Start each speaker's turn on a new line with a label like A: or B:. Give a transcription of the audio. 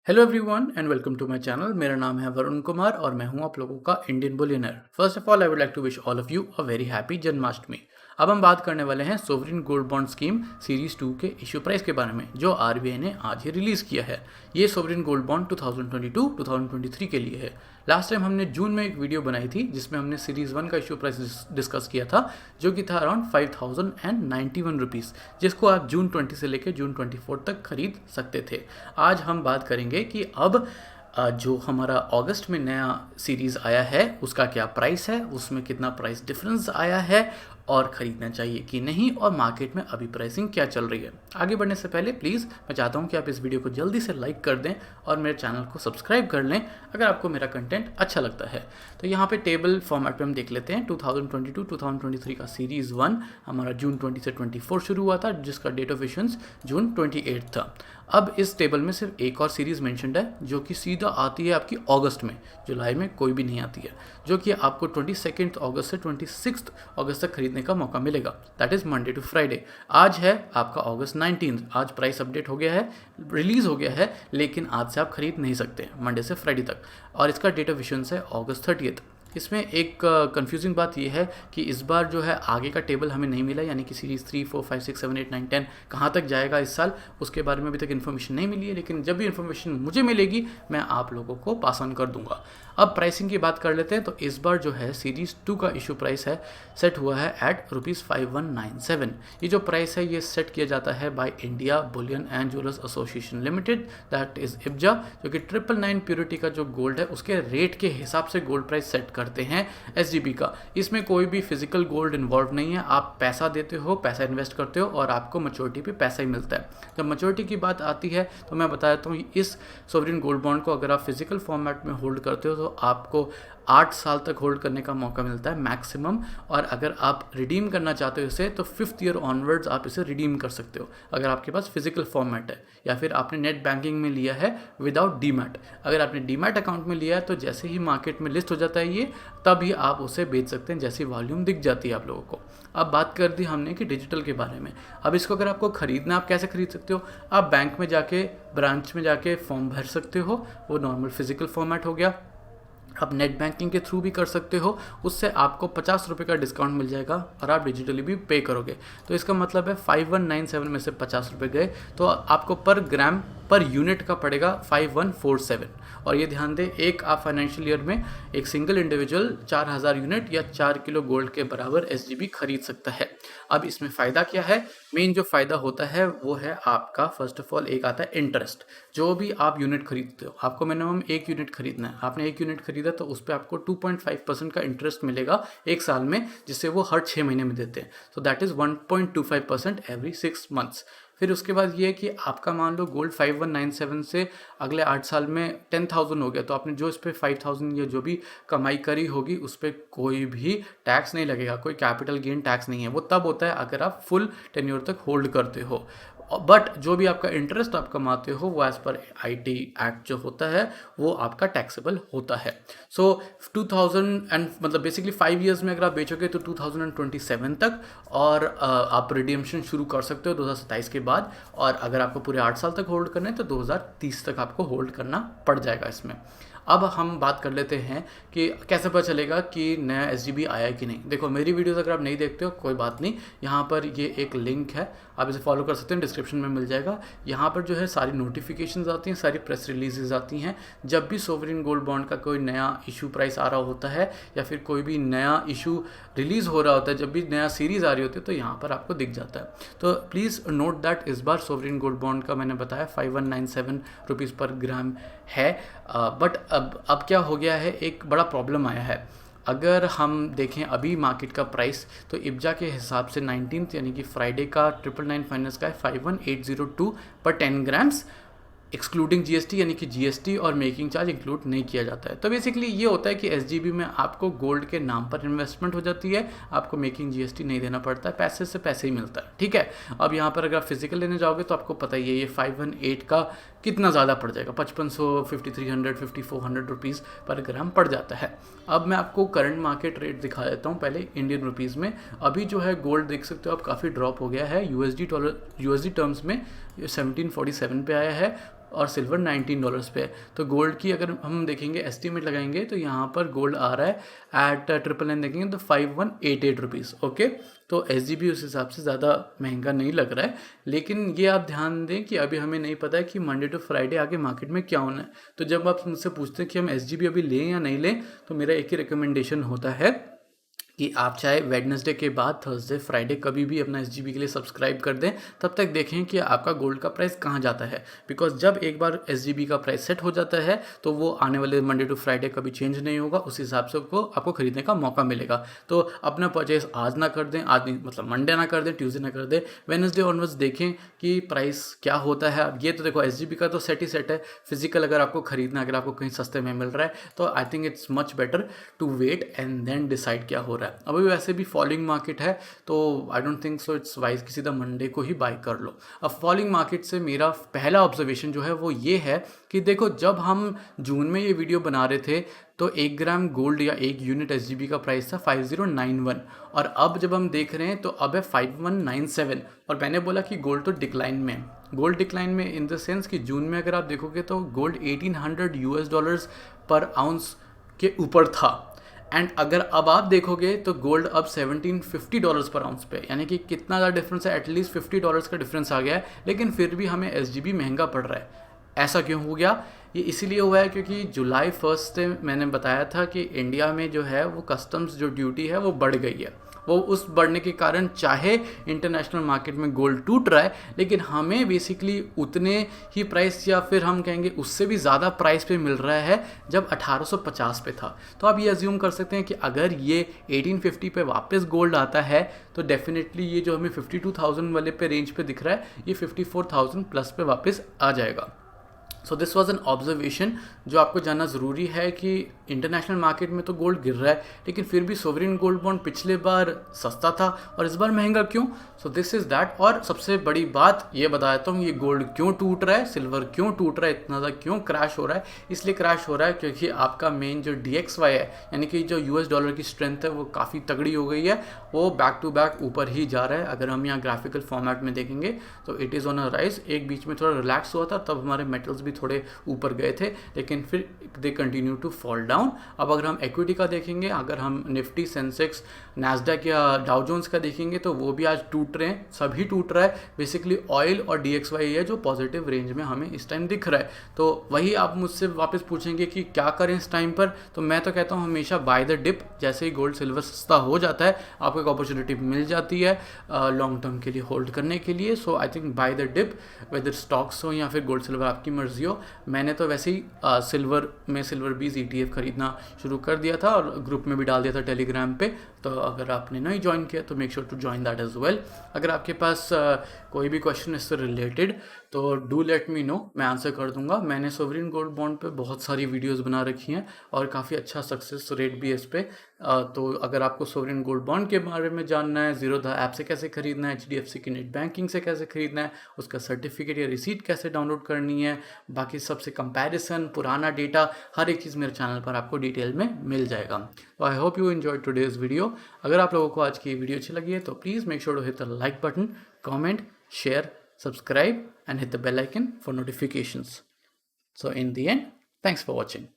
A: Hello everyone and welcome to my channel. मेरा नाम है वरुण कुमार और मैं हूं आप लोगों का Indian bullioner. First of all I would like to wish all of you a very happy Janmashtami. अब हम बात करने वाले हैं sovereign gold bond scheme series 2 के इश्यू प्राइस के बारे में जो आरबीआई ने आज ही रिलीज़ किया है। ये सोवरिन गोल्ड बॉन्ड 2022-2023 के लिए है। लास्ट टाइम हमने जून में एक वीडियो बनाई थी जिसमें हमने सीरीज़ 1 का इश्यू प्राइस डिस्कस किया था जो कि था अराउंड 5091 रुपीज़, जिसको आप जून 20 से लेकर जून 24 तक खरीद सकते थे। आज हम बात करेंगे कि अब जो हमारा अगस्त में नया सीरीज़ आया है उसका क्या प्राइस है, उसमें कितना प्राइस डिफरेंस आया है और ख़रीदना चाहिए कि नहीं, और मार्केट में अभी प्राइसिंग क्या चल रही है। आगे बढ़ने से पहले प्लीज़ मैं चाहता हूं कि आप इस वीडियो को जल्दी से लाइक कर दें और मेरे चैनल को सब्सक्राइब कर लें अगर आपको मेरा कंटेंट अच्छा लगता है। तो यहाँ पे टेबल फॉर्मेट पे हम देख लेते हैं 2022-2023 का सीरीज़ 1 हमारा जून 20 से 24 शुरू हुआ था जिसका डेट ऑफ इशुएंस जून 28 था। अब इस टेबल में सिर्फ एक और सीरीज़ मेंशन्ड है जो कि सीधा आती है आपकी अगस्त में, जुलाई में कोई भी नहीं आती है, जो कि आपको 22 अगस्त से 26 अगस्त तक खरीदने का मौका मिलेगा। That is Monday to Friday. आज है आपका अगस्त 19, आज प्राइस अपडेट हो गया है, रिलीज़ हो गया है, लेकिन आज से आप खरीद नहीं सकते मंडे से फ्राइडे तक। और इसका डेट ऑफ इशुएंस है अगस्त 30। इसमें एक कंफ्यूजिंग बात यह है कि इस बार जो है आगे का टेबल हमें नहीं मिला, यानी कि सीरीज़ 3, 4, 5, 6, 7, 8, 9, 10 कहाँ तक जाएगा इस साल, उसके बारे में अभी तक इन्फॉर्मेशन नहीं मिली है। लेकिन जब भी इन्फॉर्मेशन मुझे मिलेगी मैं आप लोगों को पास ऑन कर दूंगा। अब प्राइसिंग की बात कर लेते हैं। तो इस बार जो है सीरीज़ 2 का इशू प्राइस है सेट हुआ है एट ₹5197। ये जो प्राइस है ये सेट किया जाता है by India bullion and jewellers association limited, that is IBJA, जो कि 999 प्योरिटी का जो गोल्ड है उसके रेट के हिसाब से गोल्ड प्राइस सेट करते हैं एसजीबी का। इसमें कोई भी फिजिकल गोल्ड इन्वॉल्व नहीं है, आप पैसा देते हो, पैसा इन्वेस्ट करते हो और आपको मैच्योरिटी पे पैसा ही मिलता है। जब मैच्योरिटी की बात आती है तो मैं बता देता हूँ, इस सोवरिन गोल्ड बॉन्ड को अगर आप फिजिकल फॉर्मेट में होल्ड करते हो तो आपको 8 साल तक होल्ड करने का मौका मिलता है मैक्सिमम, और अगर आप रिडीम करना चाहते हो इसे तो 5th ईयर ऑनवर्ड्स आप इसे रिडीम कर सकते हो अगर आपके पास फिजिकल फॉर्मेट है, या फिर आपने नेट बैंकिंग में लिया है विदाउट डीमैट। अगर आपने डीमैट अकाउंट में लिया है तो जैसे ही मार्केट में लिस्ट हो जाता है ये, तभी आप उसे बेच सकते हैं जैसी वॉल्यूम दिख जाती है आप लोगों को। अब बात कर दी हमने कि डिजिटल के बारे में। अब इसको अगर आपको खरीदना, आप कैसे खरीद सकते हो? आप बैंक में जाके, ब्रांच में जाके फॉर्म भर सकते हो, वो नॉर्मल फिजिकल फॉर्मेट हो गया। आप नेट बैंकिंग के थ्रू भी कर सकते हो, उससे आपको 50 रुपये का डिस्काउंट मिल जाएगा और आप डिजिटली भी पे करोगे। तो इसका मतलब है 5197 में से 50 रुपये गए तो आपको पर ग्राम पर यूनिट का पड़ेगा 5147। और ये ध्यान दें, एक आप फाइनेंशियल ईयर में एक सिंगल इंडिविजुअल 4000 यूनिट या 4 किलो गोल्ड के बराबर एसजीबी खरीद सकता है। अब इसमें फ़ायदा क्या है? मेन जो फ़ायदा होता है वो है आपका, फर्स्ट ऑफ ऑल एक आता है इंटरेस्ट। जो भी आप यूनिट खरीदते हो, आपको मिनिमम 1 यूनिट खरीदना है। आपने 1 यूनिट खरीदा तो उस पर आपको 2.5% का इंटरेस्ट मिलेगा एक साल में, जिससे वो हर 6 महीने में देते हैं। तो दैट इज़ 1.25% एवरी 6 मंथ्स। फिर उसके बाद ये है कि आपका मान लो गोल्ड 5197 से अगले 8 साल में 10,000 हो गया, तो आपने जो इस पर 5,000 या जो भी कमाई करी होगी उस पर कोई भी टैक्स नहीं लगेगा, कोई कैपिटल गेन टैक्स नहीं है। वो तब होता है अगर आप फुल टेन्योर तक होल्ड करते हो। बट जो भी आपका इंटरेस्ट आप कमाते हो वो एज पर आईटी एक्ट जो होता है वो आपका टैक्सेबल होता है। सो 2000 एंड मतलब बेसिकली 5 ईयर्स में अगर आप बेचोगे तो 2027 तक, और आप रिडीम्शन शुरू कर सकते हो 2027 के बाद। और अगर आपको पूरे 8 साल तक होल्ड करना है तो 2030 तक आपको होल्ड करना पड़ जाएगा इसमें। अब हम बात कर लेते हैं कि कैसे पता चलेगा कि नया एसजीबी आया है कि नहीं। देखो, मेरी वीडियोस अगर आप नहीं देखते हो कोई बात नहीं, यहाँ पर ये एक लिंक है, आप इसे फॉलो कर सकते हैं, डिस्क्रिप्शन में मिल जाएगा। यहाँ पर जो है सारी नोटिफिकेशंस आती हैं, सारी प्रेस रिलीजेस आती हैं। जब भी सोवरिन गोल्ड बॉन्ड का कोई नया इशू प्राइस आ रहा होता है या फिर कोई भी नया इशू रिलीज़ हो रहा होता है, जब भी नया सीरीज़ आ रही होती है तो यहाँ पर आपको दिख जाता है। तो प्लीज़ नोट दैट इस बार सोवरिन गोल्ड बॉन्ड का मैंने बताया 5197 रुपीज़ पर ग्राम है। बट अब क्या हो गया है, एक बड़ा प्रॉब्लम आया है। अगर हम देखें अभी मार्केट का प्राइस, तो इब्जा के हिसाब से 19 यानी कि फ्राइडे का 999 फाइनेंस का है 51,802 पर 10 ग्राम्स, एक्सक्लूडिंग जीएसटी, यानी कि जीएसटी और मेकिंग चार्ज इंक्लूड नहीं किया जाता है। तो बेसिकली ये होता है कि एसजीबी में आपको गोल्ड के नाम पर इन्वेस्टमेंट हो जाती है, आपको मेकिंग जीएसटी नहीं देना पड़ता है, पैसे से पैसे ही मिलता है। ठीक है। अब यहाँ पर अगर आप फिजिकल लेने जाओगे तो आपको पता ही है ये 518 का कितना ज़्यादा पड़ जाएगा, 5500, 5300, 5400 रुपीज़ पर ग्राम पड़ जाता है। अब मैं आपको करंट मार्केट रेट दिखा देता हूँ पहले इंडियन रुपीज़ में। अभी जो है गोल्ड देख सकते हो आप काफ़ी ड्रॉप हो गया है। यूएसडी टर्म्स में 1747 पे आया है और सिल्वर $19 पे है। तो गोल्ड की अगर हम देखेंगे एस्टिमेट लगाएंगे तो यहाँ पर गोल्ड आ रहा है एट ट्रिपल नाइन देखेंगे तो 5188 रुपीज़। ओके, तो SGB उस हिसाब से ज़्यादा महंगा नहीं लग रहा है। लेकिन ये आप ध्यान दें कि अभी हमें नहीं पता है कि मंडे टू फ्राइडे आगे मार्केट में क्या होना है। तो जब आप मुझसे पूछते हैं कि हम SGB अभी लें या नहीं लें, तो मेरा एक ही रिकमेंडेशन होता है कि आप चाहे वेडनेसडे के बाद थर्सडे फ्राइडे कभी भी अपना SGB के लिए सब्सक्राइब कर दें, तब तक देखें कि आपका गोल्ड का प्राइस कहाँ जाता है। बिकॉज जब एक बार SGB का प्राइस सेट हो जाता है तो वो आने वाले मंडे टू फ्राइडे कभी चेंज नहीं होगा, उस हिसाब से आपको खरीदने का मौका मिलेगा। तो अपना परचेज आज ना कर दें, आज नहीं मतलब मंडे ना कर दें, ट्यूसडे ना कर दें, वेडनेसडे ऑनवर्ड्स देखें कि प्राइस क्या होता है। अब ये तो देखो SGB का तो सेट ही सेट है, फिजिकल अगर आपको खरीदना, अगर आपको कहीं सस्ते में मिल रहा है तो I think it's much better to wait and then decide क्या हो रहा है। अभी वैसे भी फॉलिंग मार्केट है तो I don't think so it's wise कि सीधा मंडे को ही बाय कर लो। अब फॉलिंग मार्केट से मेरा पहला ऑब्जर्वेशन जो है वो ये है कि देखो जब हम जून में ये वीडियो बना रहे थे तो 1 ग्राम गोल्ड या 1 यूनिट SGB का प्राइस था 5091 और अब जब हम देख रहे हैं तो अब है 5197। और मैंने बोला कि गोल्ड तो डिक्लाइन में है। गोल्ड डिक्लाइन में इन द सेंस कि जून में अगर आप देखोगे तो गोल्ड $1800 पर आउंस के ऊपर था एंड अगर अब आप देखोगे तो गोल्ड अब $1750 पर आउंस पे, यानी कि कितना ज़्यादा डिफरेंस है, एटलीस्ट $50 का डिफरेंस आ गया है। लेकिन फिर भी हमें SGB महंगा पड़ रहा है। ऐसा क्यों हो गया? ये इसीलिए हुआ है क्योंकि जुलाई 1 से मैंने बताया था कि इंडिया में जो है वो कस्टम्स जो ड्यूटी है वो बढ़ गई है। वो उस बढ़ने के कारण चाहे इंटरनेशनल मार्केट में गोल्ड टूट रहा है, लेकिन हमें बेसिकली उतने ही प्राइस या फिर हम कहेंगे उससे भी ज़्यादा प्राइस पे मिल रहा है जब 1850 पे था। तो आप ये अज्यूम कर सकते हैं कि अगर ये 1850 पे वापस गोल्ड आता है तो डेफिनेटली ये जो हमें 52,000 वाले पे रेंज पे दिख रहा है ये 54,000 प्लस पे वापस आ जाएगा। So this was an observation जो आपको जानना ज़रूरी है कि इंटरनेशनल मार्केट में तो गोल्ड गिर रहा है, लेकिन फिर भी सोवरेन गोल्ड बॉन्ड पिछले बार सस्ता था और इस बार महंगा क्यों? So this is that. और सबसे बड़ी बात ये बता देता हूँ, ये गोल्ड क्यों टूट रहा है, सिल्वर क्यों टूट रहा है, इतना ज़्यादा क्यों क्रैश हो रहा है? इसलिए क्रैश हो रहा है क्योंकि आपका मेन जो DXY है, यानी कि जो US डॉलर की स्ट्रेंथ है वो काफ़ी तगड़ी हो गई है, वो बैक टू बैक ऊपर ही जा रहा है। अगर हम यहाँ ग्राफिकल फॉर्मेट में देखेंगे तो it is on a rise. एक बीच में थोड़ा रिलैक्स हुआ था, तब हमारे मेटल्स भी थोड़े ऊपर गए थे, लेकिन फिर they continue to fall down. अब अगर हम इक्विटी का देखेंगे, अगर हम निफ्टी, सेंसेक्स, नैस्डैक या डाउ जोन्स का देखेंगे तो वो भी आज टूट रहे हैं, सभी टूट रहा है। बेसिकली ऑयल और DXY है जो पॉजिटिव रेंज में हमें इस टाइम दिख रहा है। तो वही आप मुझसे वापस पूछेंगे कि क्या करें इस टाइम पर, तो मैं तो कहता हूँ हमेशा बाय द डिप। जैसे ही गोल्ड सिल्वर सस्ता हो जाता है आपको एक अपॉर्चुनिटी मिल जाती है लॉन्ग टर्म के लिए होल्ड करने के लिए। So I think by the dip, whether stocks हो या फिर गोल्ड सिल्वर, आपकी मर्जी हो। मैंने तो वैसे ही सिल्वर में सिल्वर बीज ETF खरीदना शुरू कर दिया था और ग्रुप में भी डाल दिया था टेलीग्राम पे। तो अगर आपने नहीं ज्वाइन किया तो make sure to join that as well. अगर आपके पास कोई भी क्वेश्चन इससे रिलेटेड तो डू लेट मी नो, मैं आंसर कर दूंगा। मैंने सोवरेन गोल्ड बॉन्ड पे बहुत सारी वीडियोस बना रखी हैं और काफ़ी अच्छा सक्सेस रेट भी है इस पे। तो अगर आपको सोवरेन गोल्ड बॉन्ड के बारे में जानना है, ज़ीरोधा ऐप से कैसे खरीदना है, HDFC की नेट बैंकिंग से कैसे खरीदना है, उसका सर्टिफिकेट या रिसीट कैसे डाउनलोड करनी है, बाकी सबसे कंपैरिजन, पुराना डेटा, हर एक चीज़ मेरे चैनल पर आपको डिटेल में मिल जाएगा। तो I hope you enjoy today's video. अगर आप लोगों को आज की वीडियो अच्छी लगी है तो please make sure to hit the like button, comment, share, subscribe and hit the bell icon for notifications. So in the end, thanks for watching.